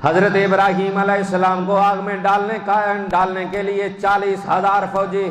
حضرت ابراہیم علیہ السلام کو آگ میں ڈالنے کے لیے 40,000 فوجی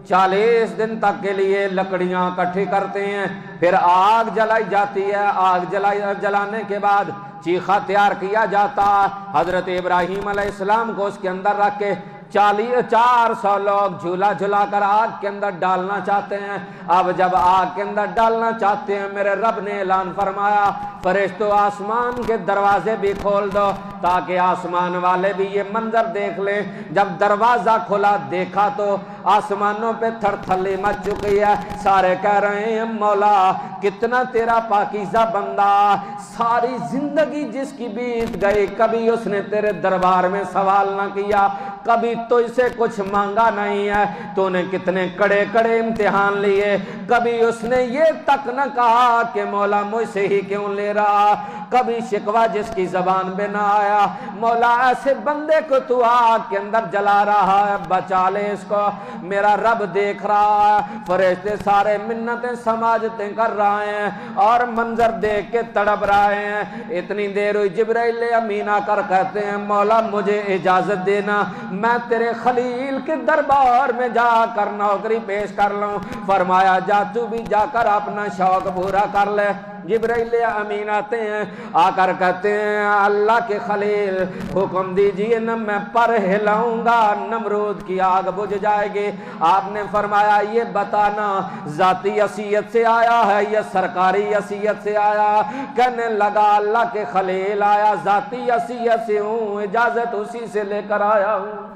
40 دن تک کے لیے لکڑیاں اکٹھی کرتے ہیں، پھر آگ جلائی جاتی ہے، آگ جلانے کے بعد چیخا تیار کیا جاتا، حضرت ابراہیم علیہ السلام کو اس کے اندر رکھ کے 400 لوگ جھولا جھلا کر آگ کے اندر ڈالنا چاہتے ہیں۔ اب جب آگ کے اندر ڈالنا چاہتے ہیں، میرے رب نے اعلان فرمایا فرشتوں آسمان کے دروازے بھی کھول دو تاکہ آسمان والے بھی یہ منظر دیکھ لیں۔ جب دروازہ کھلا دیکھا تو آسمانوں پہ تھر تھلی مچ چکی ہے، سارے کہہ رہے ہیں مولا کتنا تیرا پاکیزہ بندہ، ساری زندگی جس کی بیت گئی کبھی اس نے تیرے دربار میں سوال نہ کیا، کبھی تو اسے کچھ مانگا نہیں ہے، تو نے کتنے کڑے کڑے امتحان لیے، کبھی اس نے یہ تک نہ کہا کہ مولا مجھ سے ہی کیوں لے رہا، کبھی شکوہ جس کی زبان پہ نہ آیا، مولا ایسے بندے کو تو آگ کے اندر جلا رہا ہے، بچا لے اس کو، میرا رب دیکھ رہا ہے۔ فرشتے سارے منتیں سماجتیں کر رہے ہیں اور منظر دیکھ کے تڑپ رہے ہیں۔ اتنی دیر ہوئی، جبرائیل امین آ کر کہتے ہیں مولا مجھے اجازت دینا میں تیرے خلیل کے دربار میں جا کر نوکری پیش کر لوں۔ فرمایا جا تو بھی جا کر اپنا شوق پورا کر لے۔ جبرائیل امین آتے ہیں، آ کر کہتے ہیں اللہ کے خلیل حکم دیجئے نا میں پر ہلاؤں گا نمرود کی آگ بجھ جائے گی۔ آپ نے فرمایا یہ بتانا ذاتی حیثیت سے آیا ہے یا سرکاری حیثیت سے آیا؟ کہنے لگا اللہ کے خلیل آیا ذاتی حیثیت سے ہوں، اجازت اسی سے لے کر آیا ہوں۔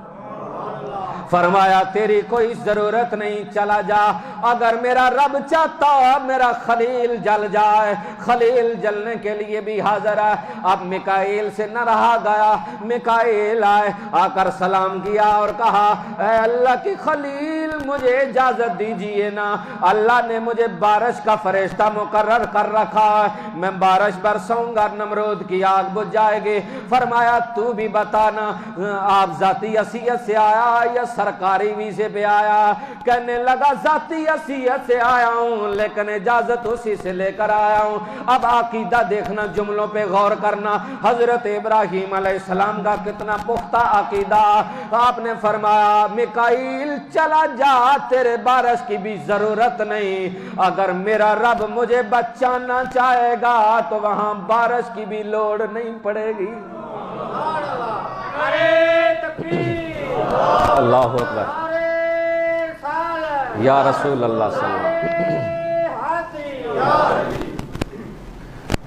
فرمایا تیری کوئی ضرورت نہیں، چلا جا، اگر میرا رب چاہتا میرا خلیل جل جائے، خلیل جلنے کے لیے بھی حاضر ہے۔ اب میکائیل سے نہ رہا گیا، میکائیل آئے، آ کر سلام کیا اور کہا اے اللہ کی خلیل مجھے اجازت دیجئے نا، اللہ نے مجھے بارش کا فرشتہ مقرر کر رکھا ہے، میں بارش برسوں گا نمرود کی آگ بجھ جائے گی۔ فرمایا تو بھی بتانا آپ ذاتی حیثیت سے آیا یا سرکاری ویزے پہ آیا؟ کہنے لگا ذاتی حیثیت سے آیا ہوں لیکن اجازت اسی سے لے کر آیا ہوں۔ اب عقیدہ دیکھنا، جملوں پہ غور کرنا، حضرت ابراہیم علیہ السلام کا کتنا پختہ عقیدہ۔ آپ نے فرمایا میکائیل چلا جا، تیرے بارش کی بھی ضرورت نہیں، اگر میرا رب مجھے بچانا چاہے گا تو وہاں بارش کی بھی لوڑ نہیں پڑے گی۔ اللہ اکبر، یا رسول اللہ صلی اللہ علیہ وسلم۔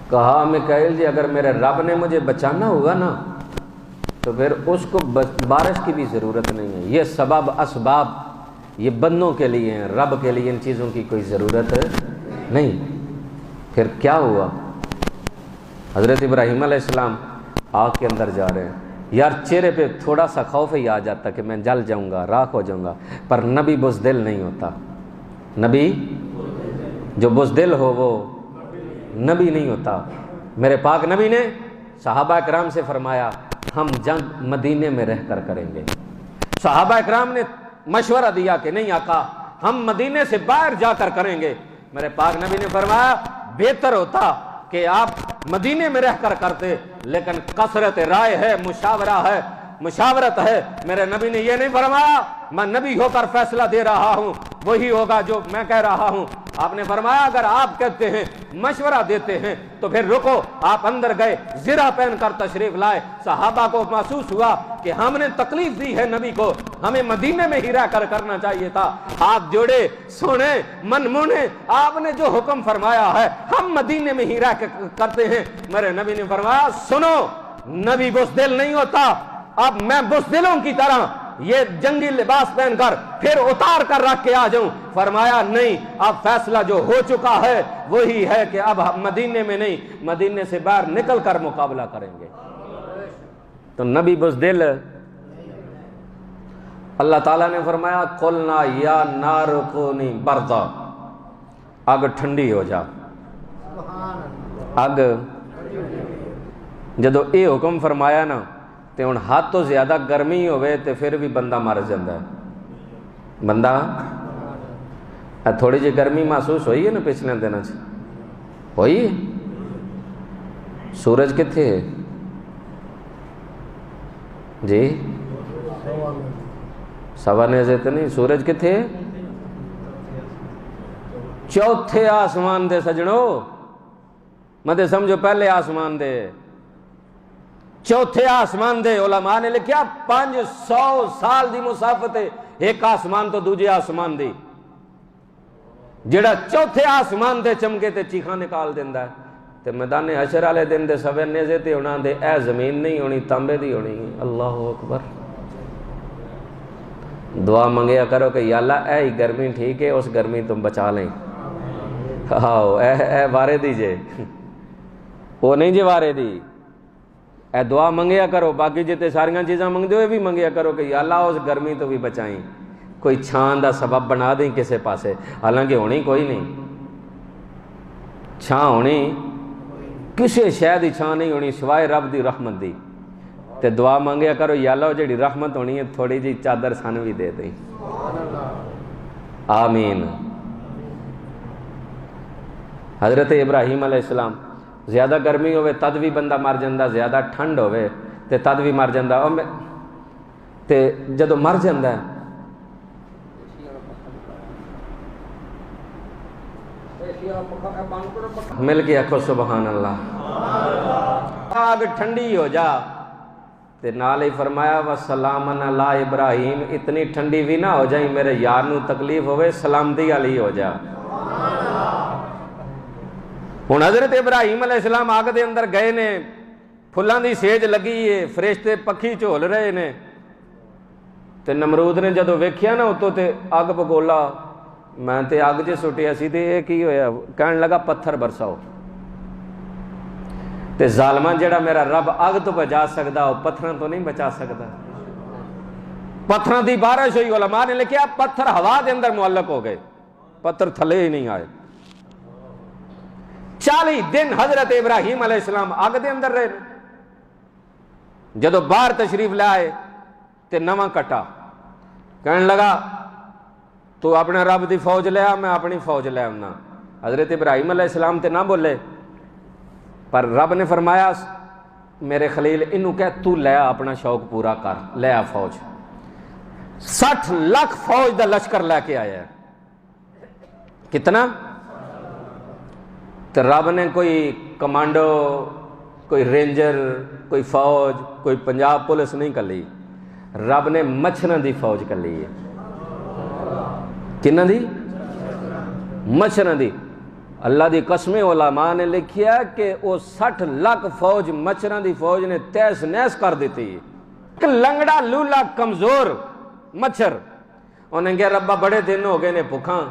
کہا میکائیل جی اگر میرے رب نے مجھے بچانا ہوگا نا تو پھر اس کو بارش کی بھی ضرورت نہیں ہے، یہ سبب اسباب یہ بندوں کے لیے ہیں، رب کے لیے ان چیزوں کی کوئی ضرورت نہیں۔ پھر کیا ہوا؟ حضرت ابراہیم علیہ السلام آگ کے اندر جا رہے ہیں، یار چہرے پہ تھوڑا سا خوف ہی آ جاتا کہ میں جل جاؤں گا، راکھ ہو جاؤں گا، پر نبی بزدل نہیں ہوتا۔ نبی جو بزدل ہو وہ نبی نہیں ہوتا۔ میرے پاک نبی نے صحابہ اکرام سے فرمایا ہم جنگ مدینے میں رہ کر کریں گے۔ صحابہ اکرام نے مشورہ دیا کہ نہیں آقا ہم مدینے سے باہر جا کر کریں گے۔ میرے پاک نبی نے فرمایا بہتر ہوتا کہ آپ مدینے میں رہ کر کرتے، لیکن کثرت رائے ہے، مشاورہ ہے، مشاورت ہے۔ میرے نبی نے یہ نہیں فرمایا میں نبی ہو کر فیصلہ دے رہا ہوں وہی ہوگا جو میں کہہ رہا ہوں۔ آپ نے فرمایا اگر آپ کہتے ہیں مشورہ دیتے ہیں تو پھر رکو۔ آپ اندر گئے، زرہ پہن کر تشریف لائے۔ صحابہ کو محسوس ہوا کہ ہم نے تکلیف دی ہے نبی کو، ہمیں مدینے میں ہی رہ کر کرنا چاہیے تھا۔ آپ جوڑے سونے من مونے، آپ نے جو حکم فرمایا ہے ہم مدینے میں ہی رہ کر کرتے ہیں۔ میرے نبی نے فرمایا سنو نبی بزدل نہیں ہوتا، اب میں بزدلوں کی طرح یہ جنگی لباس پہن کر پھر اتار کر رکھ کے آ جاؤں؟ فرمایا نہیں، اب فیصلہ جو ہو چکا ہے وہی ہے کہ اب مدینے میں نہیں، مدینے سے باہر نکل کر مقابلہ کریں گے۔ تو نبی بزدل، اللہ تعالیٰ نے فرمایا قلنا یا نار کونی بردا، آگ ٹھنڈی ہو جا۔ آگ جدو اے حکم فرمایا نا تے ہن حد تو زیادہ گرمی ہوئے تے پھر بھی بندہ مر جاندہ ہے۔ بندہ تھوڑی جی گرمی محسوس ہوئی ہے نا پچھلے دنوں سے؟ ہوئی؟ سورج کتنے ہے؟ جی سوا نیزے تو نہیں، سورج کتنے؟ چوتھے آسمان دے سجنو، مدے سمجھو پہلے آسمان دے، چوتھے آسمان دے۔ علماء نے لکھیا 500 سال دی مسافت ہے ایک آسمان تو دوجے آسمان دی، جڑا چوتھے آسمان دے چمکے تے چیخاں نکال دیندا ہے تے میدان حشر والے دن دے سوے نیزے تے ہونا دے اے زمین نہیں ہونی، تانبے دی ہونی۔ اللہ اکبر۔ دعا منگیا کرو کہ یا اللہ اے ہی گرمی ٹھیک ہے، اس گرمی تم بچا لیں۔ آؤ اے وارے دی جے، وہ نہیں جے وارے دی، اے دعا منگیا کرو۔ باقی جتے ساریاں چیزاں منگ دے بھی منگیا کرو کہ یا اللہ اس گرمی تو بھی بچائیں، کوئی چھان دا سبب بنا دیں کسے پاسے، حالانکہ ہونی کوئی نہیں، چھان ہونی کسے شے دی چھان نہیں ہونی سوائے رب دی رحمت دی۔ تے دعا منگیا کرو یا اللہ جڑی رحمت ہونی ہے تھوڑی جی چادر سن بھی دے دیں۔ آمین۔ حضرت ابراہیم علیہ السلام زیادہ گرمی ہوئے تد بھی بندہ مر جاندہ، زیادہ ٹھنڈ ہوئے تے تد بھی مر جاندہ، تے جدو مر جاندہ ہے مل کے آکھو سبحان اللہ۔ آگ ٹھنڈی ہو جا تے نال ہی فرمایا وَسَلَامًا عَلَىٰ ابراہیم، اتنی ٹھنڈی بھی نہ ہو جائیں میرے یار نو تکلیف ہوئے، سلامتی علی ہو جا۔ ہن حضرت ابراہیم علیہ السلام آگ دے اندر گئے نے، پھلاں دی سیج لگی ہے، فرشتے پکھی جھول رہے نے، تے نمرود نے جدو ویکھیا نا اتو تے اگ بگولا، میں تے اگ جے سٹیا سی تے یہ کی ہویا، کہن لگا پتھر برساؤ۔ تے ظالمان جڑا میرا رب اگ تو بچا سکدا ہو پتھراں تو نہیں بچا سکدا۔ پتھراں دی بارش ہوئی، علماء نے لکھیا پتھر ہوا دے اندر معلق ہو گئے، پتھر تھلے ہی نہیں آئے۔ 40 دن حضرت ابراہیم علیہ السلام آگ دے اندر رہے، جدو باہر تشریف لے آئے تے نواں کٹا، کہنے لگا تو اپنے رب دی فوج لے آ، میں اپنی فوج لے آنا۔ حضرت ابراہیم علیہ السلام تے نہ بولے، پر رب نے فرمایا میرے خلیل انہوں کہ تو لے آ، اپنا شوق پورا کر، لے آ فوج۔ 60 لاکھ فوج دا لشکر لے کے آیا ہے۔ کتنا؟ تو رب نے کوئی کمانڈو، کوئی رینجر، کوئی فوج، کوئی پنجاب پولیس نہیں کر لی، رب نے مچھراں دی فوج کر لی ہے۔ کنہ دی؟ مچھراں دی۔ اللہ دی قسم علماء نے لکھیا کہ وہ 60 لاکھ فوج مچھراں دی فوج نے تیس نیس کر دیتی۔ ایک لنگڑا لولا کمزور مچھر، انہیں کہا ربا بڑے دن ہو گئے نے بھوکاں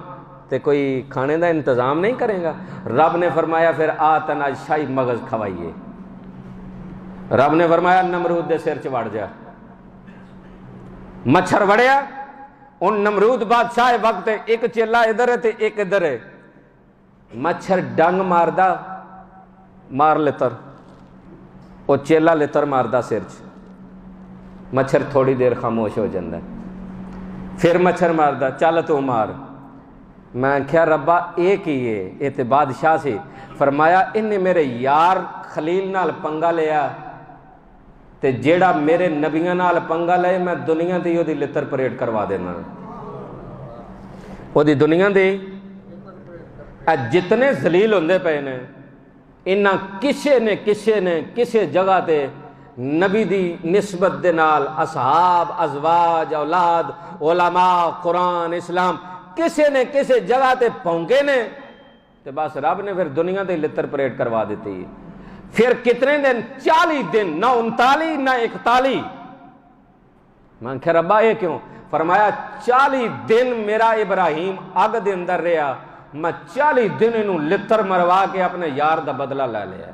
تے کوئی کھانے دا انتظام نہیں کرے گا؟ رب نے فرمایا پھر آتن آج شاہی مغز کھوائیے۔ رب نے فرمایا نمرود دے سر چ وڑ جا۔ مچھر وڑیا، ان نمرود بادشاہ وقت ایک چیلا ادھر ہے تے ایک ادھر ہے، مچھر ڈنگ ماردا مار لتر، وہ چیلا لتر ماردا سر چ، مچھر تھوڑی دیر خاموش ہو جاندہ ہے، پھر مچھر ماردا چل تو مار۔ میں کہا ربا ایک ہی ہے، یہ تے بادشاہ سے۔ فرمایا انہیں میرے یار خلیل نال پنگا لیا تے جیڑا میرے نبیاں نال پنگا لے میں دنیا دی دی لتر پریڈ کروا دینا، وہ دی دنیا دی جتنے ذلیل ہوندے پے نے، انہاں کسے نے کسے جگہ تے نبی دی نسبت دے نال اصحاب، ازواج، اولاد، علماء، قرآن، اسلام کسے نے کسے جگہ تے پہنگے نے، تے بس رب نے پھر دنیا تے لتر پریڈ کروا دیتی ہے۔ پھر کتنے دن؟ 40 دن، نہ 39 نہ 41۔ میں کہا ربا یہ کیوں؟ فرمایا 40 دن میرا ابراہیم اگ دے اندر رہا، میں 40 دن انہوں لتر مروا کے اپنے یار دا بدلہ لے لیا۔